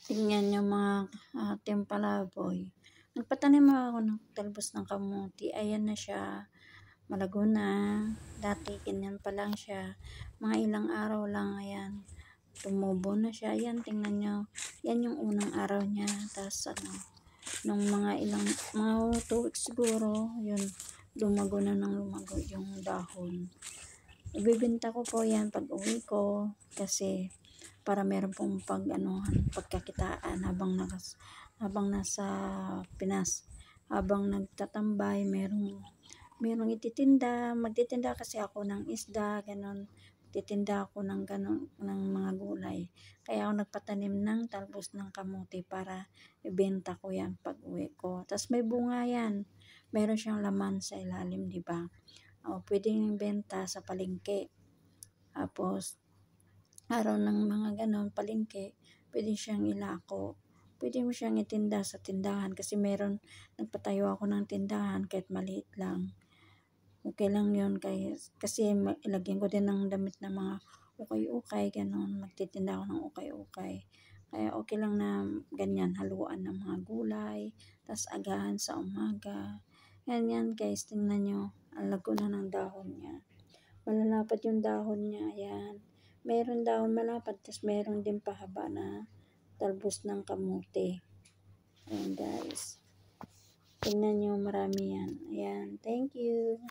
Tingnan niyo mga ating palaboy. Nagpatanim ako ng talbos ng kamuti. Ayan na siya. Malago na. Dati ganyan pa lang siya. Mga ilang araw lang, ayan. Tumubo na siya. Ayan, tingnan niyo. Yan yung unang araw niya. Tapos nung mga 2 weeks siguro, yun, lumago na ng lumago yung dahon. Ibibenta ko po yan pag uwi ko kasi para meron pong pagkakitaan habang nasa Pinas, habang nagtatambay, merong magtitinda kasi ako ng isda, ganon. Titinda ako ng ganon, ng mga gulay. Kaya ako nagpatanim ng talbos ng kamuti para ibenta ko yan pag uwi ko. Tapos may bunga yan. Meron siyang laman sa ilalim, di ba? O, pwedeng ibenta sa palengke. Tapos, araw ng mga ganon, palengke, pwede siyang ilako. Pwede mo siyang itinda sa tindahan kasi nagpatayo ako ng tindahan kahit maliit lang. Okay lang yun kasi ilagyan ko din ng damit ng mga ukay-ukay, ganon. Magtitinda ako ng ukay-ukay. Kaya okay lang na ganyan, haluan ng mga gulay, tas agahan sa umaga. Yan guys, tingnan nyo, ang lago na ng dahon niya. Malalapad yung dahon niya, ayan. Meron dahon malapad, tas meron din pahaba na talbos ng kamuti. Ayan guys. Tingnan nyo, marami yan. Ayan, thank you.